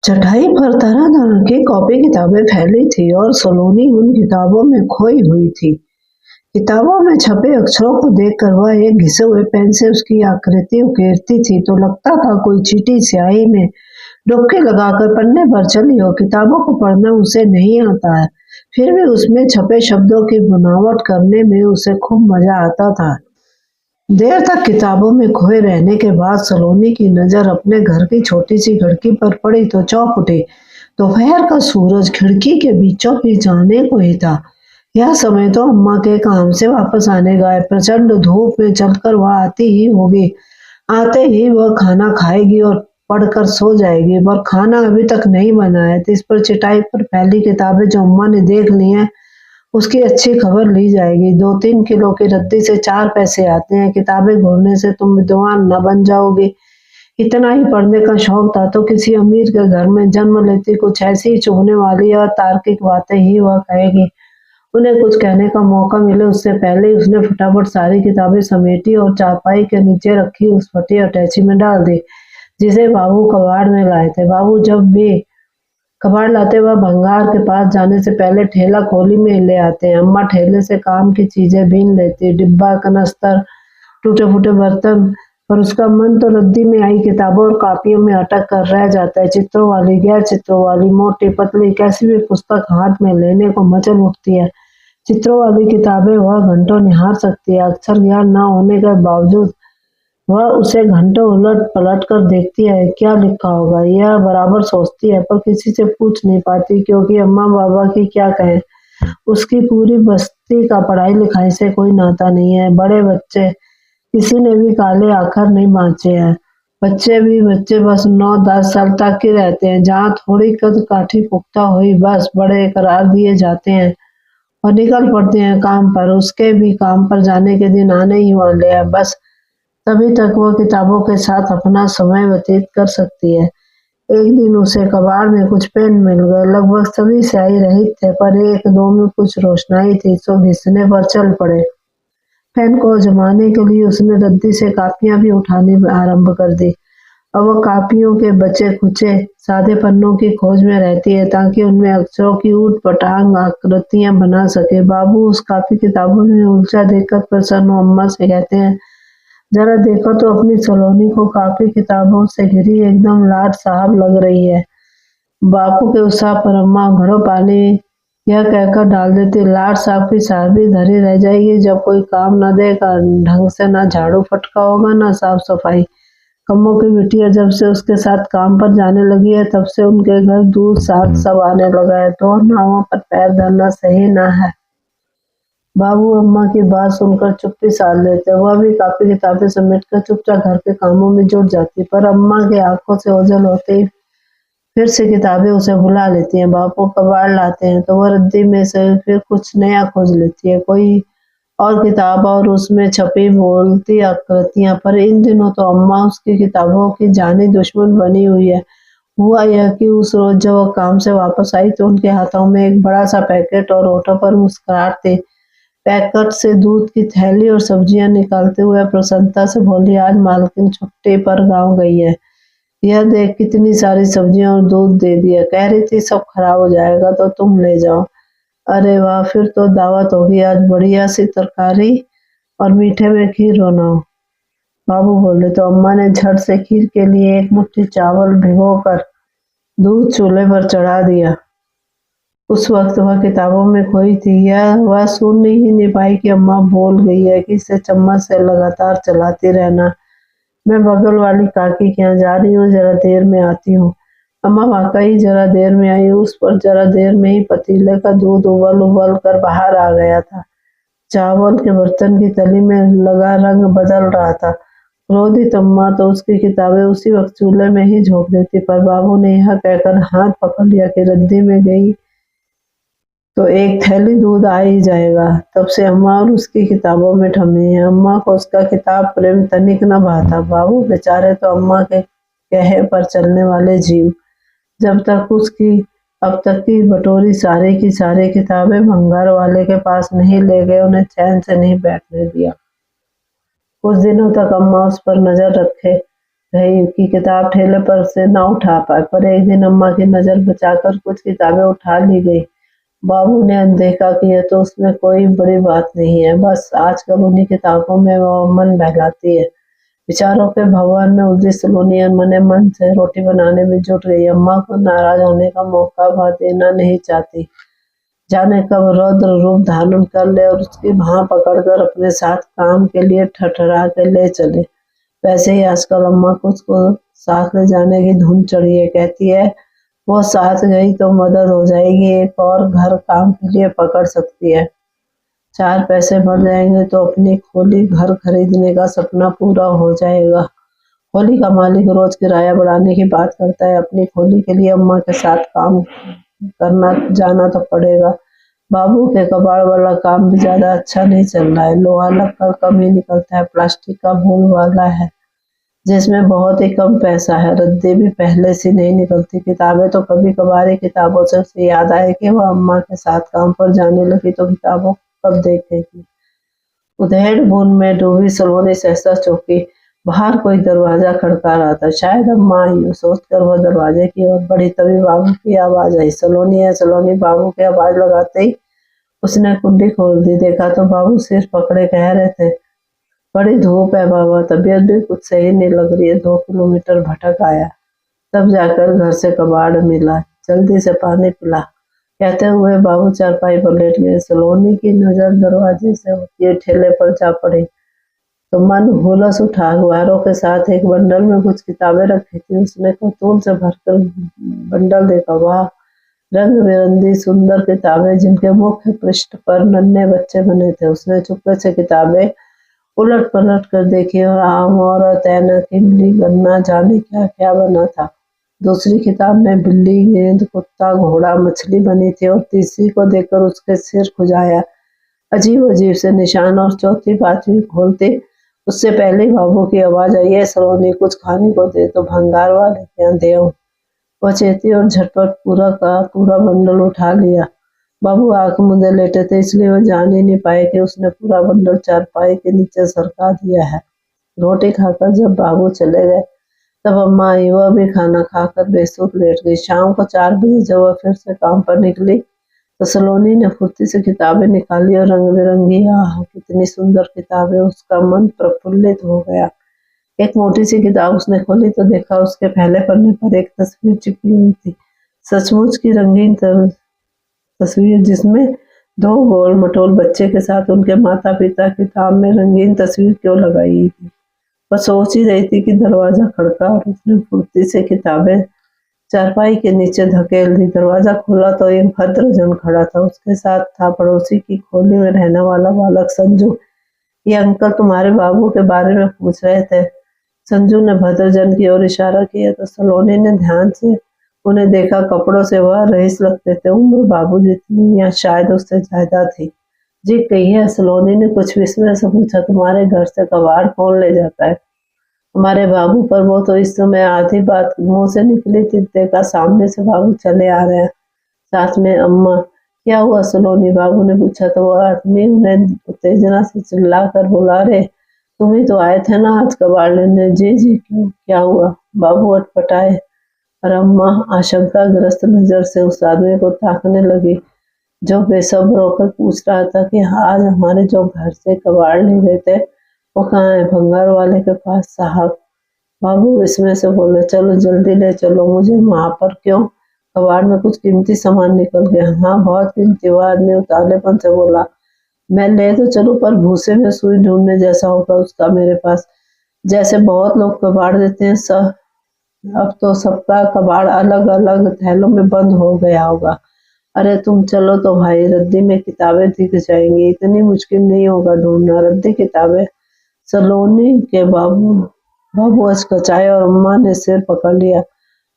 चटाई पर तरह-तरह की कॉपी किताबें फैली थी और सलोनी उन किताबों में खोई हुई थी। किताबों में छपे अक्षरों को देखकर वह एक घिसे हुए पेन से उसकी आकृति उकेरती थी तो लगता था कोई चींटी स्याही में डुबकी लगाकर पन्ने पर चली हो। किताबों को पढ़ना उसे नहीं आता है, फिर भी उसमें छपे शब्दों की बनावट करने में उसे खूब मजा आता था। देर तक किताबों में खोए रहने के बाद सलोनी की नजर अपने घर की छोटी सी खिड़की पर पड़ी तो चौंक उठी। दोपहर का सूरज खिड़की के बीचों बीच जाने को ही था। यह समय तो अम्मा के काम से वापस आने का है। प्रचंड धूप में चलकर वह आती ही होगी। आते ही वह खाना खाएगी और पढ़कर सो जाएगी, पर खाना अभी तक नहीं बना है। तो इस पर चटाई पर फैली किताबें जो अम्मा ने देख ली हैं, उसकी अच्छी खबर ली जाएगी। 2-3 किलो की रद्दी से 4 पैसे आते हैं। किताबें घूरने से तुम विद्वान न बन जाओगी। इतना ही पढ़ने का शौक था तो किसी अमीर के घर में जन्म लेती। कुछ ऐसी ही चुभने वाली और तार्किक बातें ही वह कहेगी। उन्हें कुछ कहने का मौका मिले उससे पहले ही उसने फटाफट सारी किताबें समेटी और चारपाई के नीचे रखी उस फटी अटैची में डाल दी, जिसे बाबू कबाड़ में लाए थे। बाबू जब भी कबाड़ लाते वह भंगार के पास जाने से पहले ठेला खोली में ले आते हैं। अम्मा ठेले से काम की चीजें बीन लेती, डिब्बा, कनस्तर, टूटे फूटे बर्तन, पर उसका मन तो रद्दी में आई किताबों और कापियों में अटक कर रह जाता है। चित्रों वाली, गैर चित्रों वाली, मोटी पतली, कैसी भी पुस्तक हाथ में लेने को मचल उठती है। चित्रों वाली किताबें वह घंटों निहार सकती है। अक्षर ज्ञान न होने के बावजूद वह उसे घंटों उलट-पलट कर देखती है, क्या लिखा होगा यह बराबर सोचती है, पर किसी से पूछ नहीं पाती क्योंकि अम्मा-बाबा की क्या कहें। उसकी पूरी बस्ती का पढ़ाई-लिखाई से कोई नाता नहीं है। बड़े बच्चे किसी ने भी काले अक्षर नहीं बाँचे हैं। बच्चे भी बच्चे बस 9-10 साल तक के रहते हैं। जहाँ थोड़ी कद-काठी पुख्ता हुई बस बड़े करार दिए जाते हैं और निकल पड़ते हैं काम पर। उसके भी काम पर जाने के दिन आने ही वाले हैं। बस तभी तक वो किताबों के साथ अपना समय व्यतीत कर सकती है। एक दिन उसे कबाड़ में कुछ पेन मिल गए। लगभग सभी स्याही रहित थे, पर एक दो में कुछ रोशनाई थी, सो घिसने पर चल पड़े। पेन को जमाने के लिए उसने रद्दी से कापियां भी उठानी आरंभ कर दी। अब वो कापियों के बचे खुचे सादे पन्नों की खोज में रहती है ताकि उनमें अक्षरों की ऊट-पटांग आकृतियां बना सके। बाबू उस कापी किताबों में उलझा देखकर प्रसन्न अम्मा से कहते हैं, जरा देखो तो अपनी सलोनी को, कापी किताबों से घिरी एकदम लाट साहब लग रही है। बापू के उत्साह पर अम्मा घड़ो पानी यह कहकर डाल देती, लाट साहब की साहबी धरी रह जाएगी जब कोई काम न देगा ढंग से, ना झाड़ू फटका होगा ना साफ सफाई। कम्मों की बिटिया जब से उसके साथ काम पर जाने लगी है तब से उनके घर दूध साग सब आने लगा है। 2 नावों पर पैर धरना सही ना है। बाबू अम्मा की बात सुनकर चुप्पी साध लेते। वह भी कापी किताबें समेटकर चुपचाप घर के कामों में जुट जाती, पर अम्मा की आंखों से ओझल होते ही फिर से किताबें उसे बुला लेती हैं। बापू कबाड़ लाते हैं तो वह रद्दी में से फिर कुछ नया खोज लेती है, कोई और किताब और उसमें छपी बोलती आकृतियां। पर इन दिनों तो अम्मा उसकी किताबों की जानी दुश्मन बनी हुई है। हुआ यह कि उस रोज जब वह काम से वापस आई तो उनके हाथों में एक बड़ा सा पैकेट और होठों पर मुस्कुराहट थी। पैकेट से दूध की थैली और सब्जियां निकालते हुए प्रसन्नता से बोली, आज मालकिन छुट्टी पर गांव गई है। यह देख कितनी सारी सब्जियां और दूध दे दिया। कह रही थी सब खराब हो जाएगा तो तुम ले जाओ। अरे वाह, फिर तो दावत होगी आज, बढ़िया सी तरकारी और मीठे में खीर बनाओ। बाबू बोले तो अम्मा ने झट से खीर के लिए एक मुट्ठी चावल भिगोकर दूध चूल्हे पर चढ़ा दिया। उस वक्त वह किताबों में खोई थी। यह वह सुन ही नहीं पाई कि अम्मा बोल गई है कि इसे चम्मच से लगातार चलाती रहना। मैं बगल वाली काकी के यहाँ जा रही हूँ, जरा देर में आती हूँ। अम्मा वाकई जरा देर में आई। उस पर जरा देर में ही पतीले का दूध उबल उबल कर बाहर आ गया था। चावल के बर्तन की तली में लगा रंग बदल रहा था। क्रोधित अम्मा तो उसकी किताबें उसी वक्त चूल्हे में ही झोंक देती, पर बाबू ने यह कहकर हाथ पकड़ लिया कि रद्दी में गई तो एक थैली दूध आ ही जाएगा। तब से अम्मा और उसकी किताबों में ठमी है। अम्मा को उसका किताब प्रेम तनिक न भाता। बाबू बेचारे तो अम्मा के कहे पर चलने वाले जीव। जब तक उसकी अब तक की बटोरी सारी की सारी किताबें भंगार वाले के पास नहीं ले गए, उन्हें चैन से नहीं बैठने दिया। कुछ दिनों तक अम्मा उस पर नजर रखे रही कि किताब ठेले पर से ना उठा पाए, पर एक दिन अम्मा की नजर बचाकर कुछ किताबें उठा ली गई। बाबू ने अनदेखा किया तो उसमें कोई बड़ी बात नहीं है, बस आजकल उन्हीं किताबों में वो मन बहलाती है। विचारों के भवन में उलझी सलोनी अनमने मन से रोटी बनाने में जुट गई। अम्मा को नाराज होने का मौका वह देना नहीं चाहती। जाने कब रौद्र रूप धारण कर ले और उसकी भां पकड़कर अपने साथ काम के लिए ठठरा के ले चले। वैसे ही आजकल अम्मा कुछ को साथ ले जाने की धुन चढ़ी है। कहती है वो साथ गई तो मदद हो जाएगी, एक और घर काम के लिए पकड़ सकती है। 4 पैसे बढ़ जाएंगे तो अपनी खोली घर खरीदने का सपना पूरा हो जाएगा। खोली का मालिक रोज किराया बढ़ाने की बात करता है। अपनी खोली के लिए अम्मा के साथ काम करना जाना तो पड़ेगा। बाबू के कबाड़ वाला काम भी ज्यादा अच्छा नहीं चल रहा है। लोहा लक्कड़ कम ही निकलता है, प्लास्टिक का भूल वाला है जिसमें बहुत ही कम पैसा है। रद्दी भी पहले से नहीं निकलती। किताबें तो कभी कभार ही किताबों से उसे याद आए कि वह अम्मा के साथ काम पर जाने लगी तो किताबों को कब देखेगी। उधेड़ बुन में डूबी सलोनी सहसा चौंकी। बाहर कोई दरवाजा खड़का रहा था। शायद अम्मा आई हो सोचकर वह दरवाजे की ओर बढ़ी, तभी बाबू की आवाज आई, सलोनी है सलोनी। बाबू की आवाज लगाते ही उसने कुंडी खोल दी। देखा तो बाबू सिर पकड़े कह रहे थे, बड़ी धूप है बाबा, तबीयत भी कुछ सही नहीं लग रही है। 2 किलोमीटर भटक आया, तब जाकर घर से कबाड़ मिला, जल्दी से पानी पिला। कहते हुए बाबू चारपाई पर लेट गए। सलोनी की नजर दरवाजे से होती हुई ठेले पर जा पड़ी तो मन हुलस उठा। अखबारों के साथ एक बंडल में कुछ किताबें रखी थी। उसने कौतूहल से भरकर बंडल देखा। वाह, रंग बिरंगी सुंदर किताबें जिनके मुख्य पृष्ठ पर नन्हे बच्चे बने थे। उसने चुपके से किताबें उलट पलट कर देखी और आम, औरत, ऐनक, इमली, गन्ना, जाने क्या क्या बना था। दूसरी किताब में बिल्ली, गेंद, कुत्ता, घोड़ा, मछली बनी थी और तीसरी को देखकर उसके सिर खुजाया। अजीब अजीब से निशान। और चौथी पांचवी खोलते उससे पहले बाबू की आवाज आई, है सलोनी, कुछ खाने को दे तो भंगार वाले के यहाँ दे आऊं। वह चेती और झटपट पूरा का पूरा बंडल उठा लिया। बाबू आंख मूंदे लेटे थे, इसलिए वह जान ही नहीं पाए कि उसने पूरा बंडल चारपाई के नीचे सरका दिया है। रोटी खाकर जब बाबू चले गए तब अम्मा आई। वह भी खाना खाकर बेसुध लेट गई। शाम को 4 बजे जब वह फिर से काम पर निकली तो सलोनी ने फुर्ती से किताबें निकाली और रंग बिरंगी, आह कितनी सुंदर किताबें। उसका मन प्रफुल्लित हो गया। एक मोटी सी किताब उसने खोली तो देखा उसके पहले पन्ने पर एक तस्वीर चिपकी हुई थी। सचमुच की रंगीन तस्वीर, जिसमें 2 गोल मटोल बच्चे के साथ उनके माता पिता। किताब में रंगीन तस्वीर क्यों लगाई थी? वह सोच ही रही थी कि दरवाजा खड़का और उसने फुर्ती से किताबें चारपाई के नीचे धकेल दी। दरवाजा खुला तो एक भद्रजन खड़ा था। उसके साथ था पड़ोसी की खोली में रहने वाला बालक संजू। ये अंकल तुम्हारे बाबू के बारे में पूछ रहे थे। संजू ने भद्रजन की ओर इशारा किया तो सलोनी ने ध्यान से उन्हें देखा। कपड़ों से वह रईस लगते थे, उम्र बाबू जितनी या शायद उससे ज्यादा थी। जी कहिए, सलोनी ने कुछ विस्मय से पूछा, तुम्हारे घर से कबाड़ कौन ले जाता है? हमारे बाबू पर। वो तो इस समय आधी बात मुंह से निकली थी, देखा सामने से बाबू चले आ रहे हैं, साथ में अम्मा। क्या हुआ सलोनी? बाबू ने पूछा तो वो आदमी उन्हें उत्तेजना से चिल्ला कर बोला, रे तुम ही तो आए थे ना आज कबाड़ लेने। जी जी, क्यों, क्या हुआ? बाबू अटपटाए और अम्मा आशंकाग्रस्त नजर से उस आदमी को ताकने लगी जो बेसब्र होकर पूछ रहा था कि आज हमारे जो घर से कबाड़ ले गए थे वो कहाँ है? भंगार वाले के पास साहब। बाबू इसमें से बोले, चलो जल्दी ले चलो मुझे। वहां पर क्यों? कबाड़ में कुछ कीमती सामान निकल गया। हाँ बहुत कीमती, वो आदमी उतावलेपन से बोला। मैं ले तो चलूं, पर भूसे में सुई ढूंढने जैसा होगा उसका मेरे पास। जैसे बहुत लोग कबाड़ देते हैं सब, अब तो सबका कबाड़ अलग अलग थैलों में बंद हो गया होगा। अरे तुम चलो तो भाई, रद्दी में किताबें दिख जाएंगी, इतनी मुश्किल नहीं होगा ढूंढना। रद्दी किताबें? सलोनी के बाबू बाबू हचकचाए और अम्मा ने सिर पकड़ लिया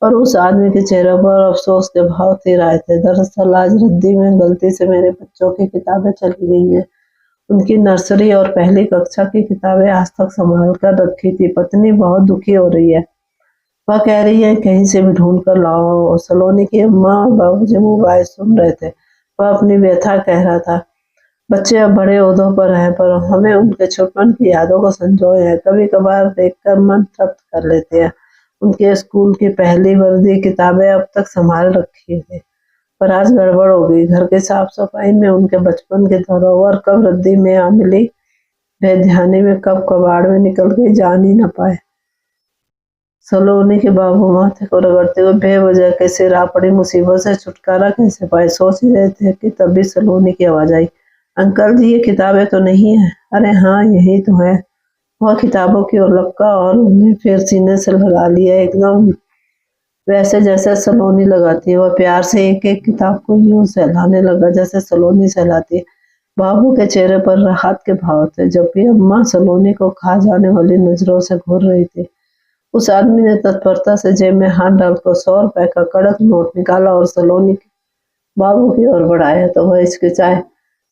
और उस आदमी के चेहरे पर अफसोस के भाव तिर आए थे। दरअसल आज रद्दी में गलती से मेरे बच्चों की किताबें चली गई हैं। उनकी नर्सरी और पहली कक्षा की किताबें आज तक संभाल कर रखी थी। पत्नी बहुत दुखी हो रही है, वह कह रही है कहीं से भी ढूंढ कर लाओ। सलोनी की अम्मा और बाबूजी मुंह बाए सुन रहे थे। वह अपनी व्यथा कह रहा था। बच्चे अब बड़े ओहदों पर हैं, पर हमें उनके छुटपन की यादों को संजोए हैं। कभी कभार देखकर मन तृप्त कर लेते हैं। उनके स्कूल की पहली वर्दी किताबें अब तक संभाल रखी थी, पर आज गड़बड़ हो गई। घर की साफ सफाई में उनके बचपन की धरोहर कब रद्दी में आ मिली, बेध्यानी में कब कबाड़ में निकल गई, जान ही न पाए। सलोनी के बाबू माथे को रगड़ते हुए बेवजह कैसे रा पड़ी मुसीबत से छुटकारा कैसे पाए, सोच ही रहे थे कि तभी सलोनी की आवाज आई, अंकल जी ये किताबें तो नहीं है? अरे हाँ यही तो है। वह किताबों की ओर लपका और उन्हें फिर सीने से लगा लिया, एकदम वैसे जैसे सलोनी लगाती है। वह प्यार से एक एक किताब को यूं सहलाने लगा जैसे सलोनी सहलाती है। बाबू के चेहरे पर राहत के भाव थे, जब भी अम्मा सलोनी को खा जाने वाली नजरों से घूर रही थी। उस आदमी ने तत्परता से जेब में हाथ डालकर 100 रुपए का कड़क नोट निकाला और सलोनी बाबू की ओर बढ़ाया तो वह हिचकिचाए,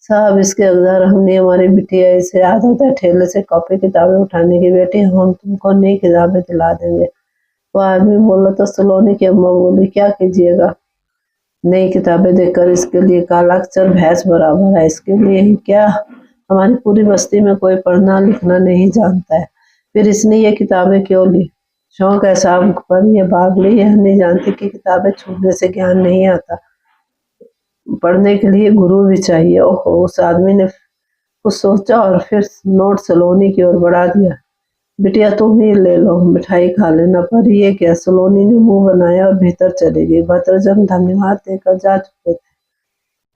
साहब इसके अगदार हम नहीं, हमारी बिटिया, इसे आदत है ठेले से कॉपी किताबें उठाने की, बेटी हम तुमको नई किताबें दिला देंगे। वह आदमी बोला तो सलोनी की अम्मा बोली, क्या कीजिएगा? नई किताबें देकर इसके लिए काला अक्षर भैंस बराबर है, इसके लिए ही क्या, हमारी पूरी बस्ती में कोई पढ़ना लिखना नहीं जानता है, फिर इसने ये किताबें क्यों ली? शौक है साहब पर ये भाग ली, यह नहीं जानती कि किताबें छूने से ज्ञान नहीं आता, पढ़ने के लिए गुरु भी चाहिए। ओहो, उस आदमी ने कुछ सोचा और फिर नोट सलोनी की ओर बढ़ा दिया। बिटिया तुम ही ले लो, मिठाई खा लेना। पर ये क्या, सलोनी ने मुंह बनाया और भीतर चली गई। भद्रजन धन्यवाद देकर जा चुके थे।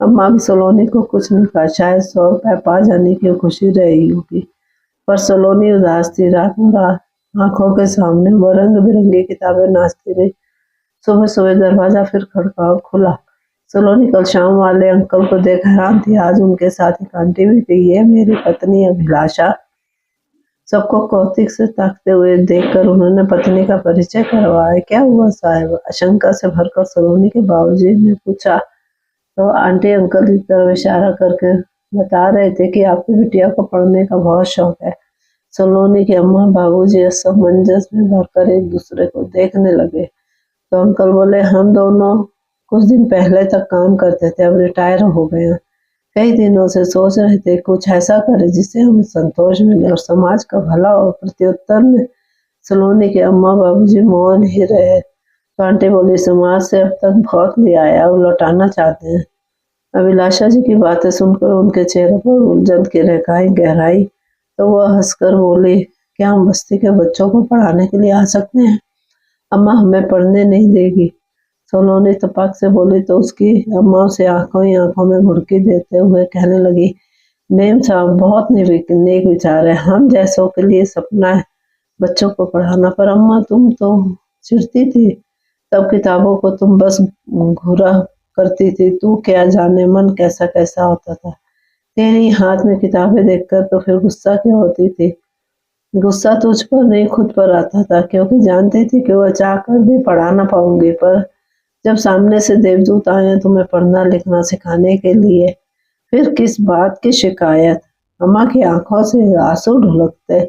अम्मा भी सलोनी को कुछ नहीं कहा, शायद 100 रुपए पा जाने की खुशी रही होगी, पर सलोनी उदास थी। रातों रात आंखों के सामने वो रंग बिरंगी किताबें नाचती रही। सुबह सुबह दरवाजा फिर खड़का खुला। सलोनी कल शाम वाले अंकल को देख हैरान थी। आज उनके साथ एक आंटी भी थी। ये मेरी पत्नी अभिलाषा। सबको कौतुक से ताकते हुए देखकर उन्होंने पत्नी का परिचय करवाया। क्या हुआ साहब? आशंका से भरकर सलोनी के बाबूजी ने पूछा तो आंटी अंकल की तरफ इशारा करके बता रहे थे कि आपकी बिटिया को पढ़ने का बहुत शौक है। सलोनी के अम्मा बाबूजी असमंजस में भरकर एक दूसरे को देखने लगे तो अंकल बोले, हम दोनों कुछ दिन पहले तक काम करते थे, अब रिटायर हो गए हैं। कई दिनों से सोच रहे थे कुछ ऐसा करें जिससे हमें संतोष मिले और समाज का भला हो। प्रत्युत्तर में सलोनी के अम्मा बाबूजी मौन ही रहे तो आंटी बोली, समाज से अब तक बहुत लिया है, अब लौटाना चाहते हैं। अभिलाषा जी की बातें सुनकर उनके चेहरे पर उलझन की रेखाएं गहराई तो वह हंसकर बोली, क्या हम बस्ती के बच्चों को पढ़ाने के लिए आ सकते हैं? अम्मा हमें पढ़ने नहीं देगी, सलोनी तपाक से बोली तो उसकी अम्मा उसे आंखों ही आंखों में घुड़की देते हुए कहने लगी, मेम साहब बहुत नेक विचार है, हम जैसों के लिए सपना है बच्चों को पढ़ाना, पर अम्मा तुम तो चिढ़ती थी, तब किताबों को तुम बस घूरा करती थी, तू क्या जाने मन कैसा कैसा होता था, तेरी हाथ में किताबें देखकर तो फिर गुस्सा क्यों होती थी? गुस्सा तुझ पर नहीं खुद पर आता था, क्योंकि जानती थी कि वह चाह कर भी पढ़ा ना पाऊंगी, पर जब सामने से देवदूत आए तुम्हें पढ़ना लिखना सिखाने के लिए, फिर किस बात की शिकायत? अम्मा की आंखों से आंसू ढुलकते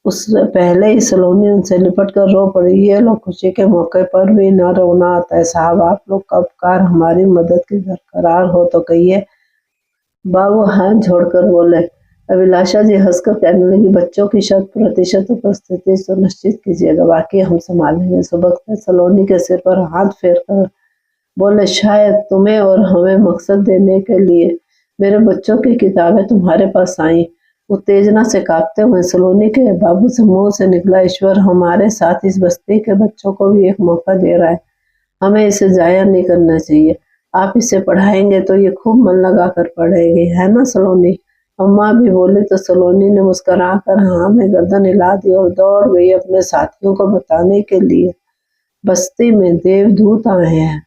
उससे पहले ही सलोनी उनसे लिपट कर रो पड़ी। ये लोग खुशी के मौके पर भी न रोना आता है साहब, आप लोग का उपकार हमारी मदद की दरकार हो तो कहिए। बाबू हाथ जोड़कर बोले। अभिलाषा जी हंसकर कहने लगी, बच्चों की 100% उपस्थिति सुनिश्चित कीजिएगा, बाकी हम संभालेंगे। सुबह सलोनी के सिर पर हाथ फेर कर बोले, शायद तुम्हें और हमें मकसद देने के लिए मेरे बच्चों की किताबें तुम्हारे पास आई। उत्तेजना से कांपते हुए सलोनी के बाबू से मुंह से निकला, ईश्वर हमारे साथ इस बस्ती के बच्चों को भी एक मौका दे रहा है, हमें इसे जाया नहीं करना चाहिए। आप इसे पढ़ाएंगे तो ये खूब मन लगा कर पढ़ेगी, है ना सलोनी? अम्मा भी बोली तो सलोनी ने मुस्कुरा कर हाँ में गर्दन हिला दी और दौड़ गई अपने साथियों को बताने के लिए, बस्ती में देवदूत आए हैं।